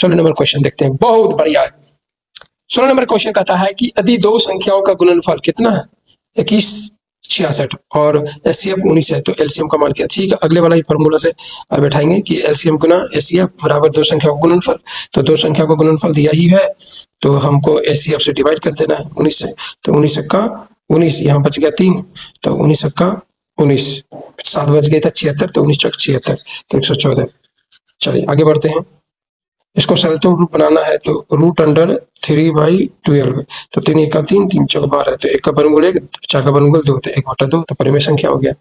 16 number question देखते हैं, बहुत बढ़िया है। 16 नंबर क्वेश्चन कहता है कि यदि दो संख्याओं का गुणनफल कितना है, 2166 और एचसीएफ 19 है, तो एलसीएम का मान क्या। ठीक है, अगले वाला ही फॉर्मूला से बैठाएंगे कि एलसीएम गुना एचसीएफ बराबर दो संख्याओं का गुणनफल। तो दो संख्या का गुणनफल दिया ही है, तो हमको एचसीएफ से डिवाइड कर देना है 19 से। तो 19 का 19, यहाँ बच गया 3, तो 19 का 19, 7 बच गया था 76, तो 19 चौक 76, तो 114। चलिए आगे बढ़ते हैं। इसको सरलतम रूप बनाना है तो √3/12, तो 3 1 का 3, 3 चौक 12, तो 1 का वर्गमूल 1, 4 का वर्गमूल 2, तो 1/2, तो परिमेय संख्या हो गया।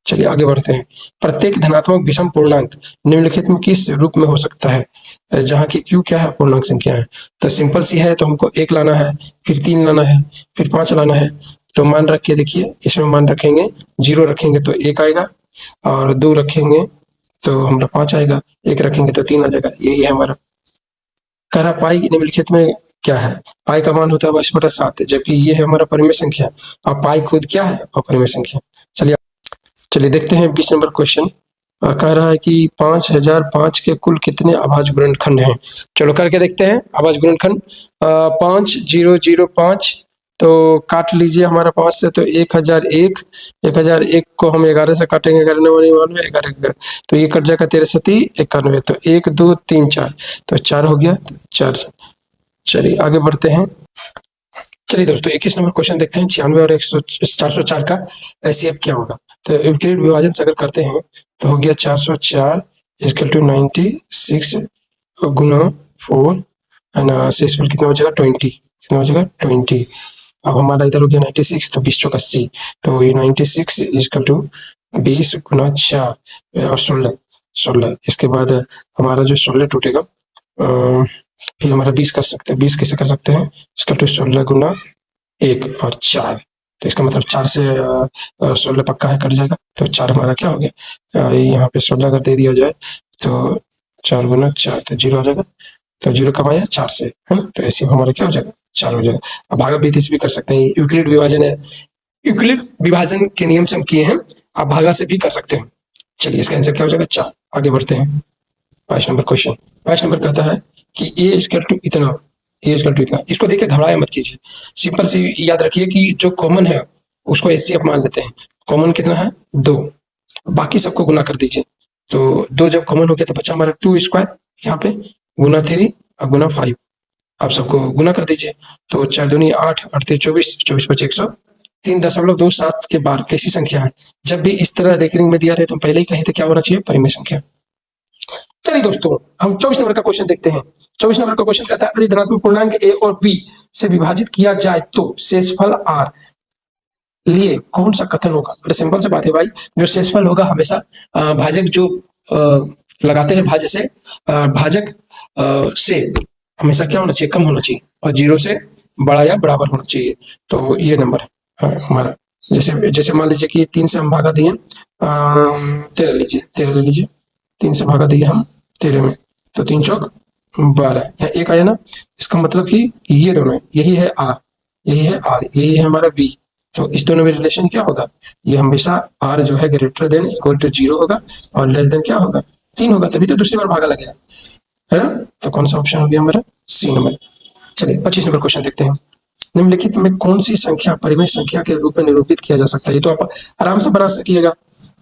चलिए आगे बढ़ते हैं। प्रत्येक धनात्मक विषम पूर्णांक निम्नलिखित में किस रूप में हो सकता है, जहाँ की क्यू क्या है, पूर्णांक संख्या है। तो सिंपल सी है, तो हमको 1 लाना है, फिर 3 लाना है, फिर 5 लाना है। तो मान रख के देखिए, इसमें मान रखेंगे 0 रखेंगे तो 1 आएगा, और 2 रखेंगे तो हमारा 5 आएगा, 1 रखेंगे तो 3 आ जाएगा। यही है हमारा। कह रहा पाई निम्नलिखित में क्या है। पाई का मान होता है 22/7, जबकि ये है हमारा परिमेय संख्या। अब पाई खुद क्या है, अपरिमेय संख्या। चलिए देखते हैं 20 नंबर क्वेश्चन। कह रहा है कि 5005 के कुल कितने अभाज्य गुणनखंड हैं। चलो करके देखते हैं अभाज्य गुणनखंड। 5005, तो काट लीजिए हमारा 5 से, तो 1001, 1001 को हम 11 से काटेंगे, 11 9 99, 11 11, तो ये कट जाएगा 13 7 91, तो 1 2 3 4, तो 4 हो गया, 4। चलिए आगे बढ़ते हैं। चलिए दोस्तों 21 नंबर क्वेश्चन देखते हैं। 96 और 404 का एचसीएफ क्या होगा। तो यूक्लिड विभाजन से अगर करते हैं तो हो गया 404 = 96 गुना 4, है ना, शेषफल कितना हो जाएगा 20, कितना हो जाएगा 20। अब हमारा इधर हो गया 96, तो 20 चौक 80, तो ये 96 = 20 गुना 4 और 16। इसके बाद हमारा जो 16 टूटेगा, फिर हमारा 20 कर सकते हैं। 20 कैसे कर सकते हैं, इसका 16 गुना 1 और 4, तो इसका मतलब 4 से 16 पक्का है, कट जाएगा, तो 4 हमारा क्या हो गया, यहाँ पे 16 अगर दे दिया जाए तो 4 गुना 4, तो 0 आ जाएगा। तो 0 कब आया, 4 से, है ना, तो ऐसे हमारा क्या हो जाएगा, 4 हो जाएगा। अब भागा भी भी कर सकते हैं, यूक्लिड विभाजन है, यूक्लिड विभाजन के नियम से हम किए हैं, आप भागा से भी कर सकते हैं। चलिए इसका आंसर क्या हो जाएगा, 4। आगे बढ़ते हैं 22 नंबर क्वेश्चन। 22 नंबर कहता है कि a = इतना, a = इतना। इसको देख के घबराया मत कीजिए, सिंपल सी याद रखिए कि जो कॉमन है उसको एचसीएफ मान लेते हैं। कॉमन कितना है, 2, बाकी सबको गुना कर दीजिए। तो 2 जब कॉमन हो गया तो बचा हमारा 2² यहाँ पे, गुना 3 और गुना 5। आप सबको गुना कर दीजिए, तो 4 दूनी 8, 8 3 24, 24 5 103.27 के बार कैसी संख्या है। जब भी इस तरह रेकरिंग में दिया रहे तो हम पहले ही कहीं तो क्या होना चाहिए, परिमेय संख्या। चलिए दोस्तों हम 24 नंबर का क्वेश्चन देखते हैं। 24 नंबर का क्वेश्चन कहता है यदि धनात्मक पूर्णांक a और b से विभाजित किया जाए तो शेषफल r लिए कौन सा कथन होगा। बड़े सिंपल से बात है भाई, जो शेषफल होगा हमेशा भाजक जो लगाते हैं भाज्य से, भाजक से हमेशा क्या होना चाहिए, कम होना चाहिए, और 0 से बड़ा या बराबर होना चाहिए। तो ये नंबर है हमारा। जैसे मान लीजिए कि 3 से हम भागा दिए 13 लीजिए, 13 ले लीजिए, 3 से भागा दिए हम 13 में, तो 3 चौक 12, यहाँ 1 आया ना। इसका मतलब कि ये दोनों, यही है r, यही है r, यही है हमारा b। तो इस दोनों में रिलेशन क्या होगा, ये हमेशा r जो है ग्रेटर देन इक्वल टू 0 होगा और लेस देन क्या होगा, 3 होगा, तभी तो दूसरी बार भागा लगेगा, है ना। तो कौन सा ऑप्शन हो गया हमारा, सी नंबर। चलिए 25 नंबर क्वेश्चन देखते हैं। निम्नलिखित में कौन सी संख्या परिमेय संख्या के रूप में निरूपित किया जा सकता है। ये तो आप आराम से बना सकिएगा,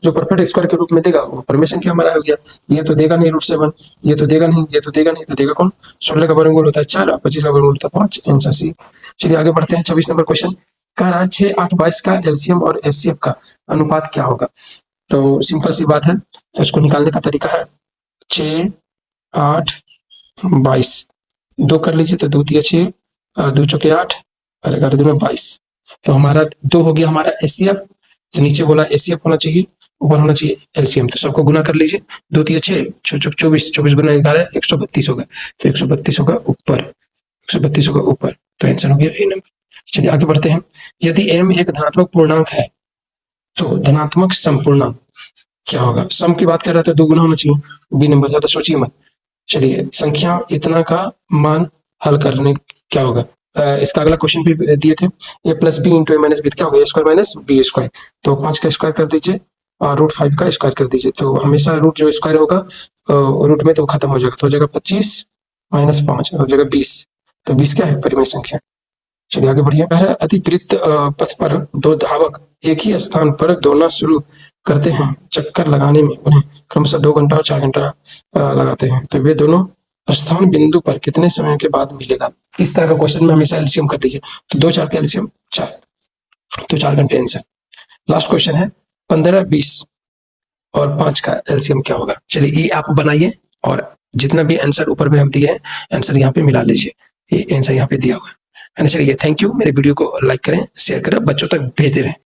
जो परफेक्ट स्क्वायर के रूप में देगा वो परिमेय संख्या हमारा हो गया। ये तो देगा नहीं √7, ये तो देगा नहीं, ये तो देगा नहीं, तो देगा कौन, 16 का वर्गमूल होता है 4 और 25 का वर्गमूल होता है 5, आंसर सी। चलिए आगे बढ़ते हैं। 24 नंबर क्वेश्चन कह रहा है 6 8 22 का एलसीएम और एचसीएफ का अनुपात क्या होगा। तो सिंपल सी बात है, तो इसको निकालने का तरीका है 6 8 22, 2 कर लीजिए, तो 2 3 6, 2 चौके 8 और 11 दूनी 22। तो हमारा 2 हो गया हमारा एचसीएफ, तो नीचे बोला एचसीएफ होना चाहिए, ऊपर होना चाहिए एलसीएम। तो सबको गुना कर लीजिए, 2 3 6, 6 चौक 24, 24 गुना 11 132 होगा, तो 132 होगा ऊपर, 132 होगा ऊपर, तो आंसर हो गया ए नंबर। चलिए आगे बढ़ते हैं। यदि m एक धनात्मक पूर्णांक है तो धनात्मक समपूर्णांक क्या होगा। सम की बात कर रहे थे, 2 गुना होना चाहिए, बी नंबर, ज्यादा सोचिए मत। चलिए संख्या इतना का मान हल करने क्या होगा। इसका अगला क्वेश्चन भी दिए थे, a + b × a - b क्या होगा, a² - b²। तो 5 का स्क्वायर कर दीजिए और √5 का स्क्वायर कर दीजिए। तो हमेशा रूट जो स्क्वायर होगा रूट में तो खत्म हो जाएगा, तो हो जाएगा 25 -5 और जगह 20, तो 20 क्या है? परिमेय संख्या। चलिए आगे बढ़िए। कह रहा है अतिवृत्त पथ पर दो धावक एक ही स्थान पर दौड़ना शुरू करते हैं। चक्कर लगाने में उन्हें क्रमशः 2 घंटा और 4 घंटा लगाते हैं, तो वे दोनों स्थान बिंदु पर कितने समय के बाद मिलेगा? इस तरह का क्वेश्चन में हमेशा एलसीएम कर दीजिए। तो 2 4 का एलसीएम 4, तो 4 घंटे आंसर। लास्ट क्वेश्चन है 15 20 और 5 का एलसीएम क्या होगा? चलिए ये आप बनाइए और जितना भी आंसर ऊपर में हम दिए हैं आंसर यहाँ पे मिला लीजिए। ये आंसर यहाँ पे दिया हुआ है ना। चलिए थैंक यू। मेरे वीडियो को लाइक करें, शेयर करें, बच्चों तक भेजते रहें।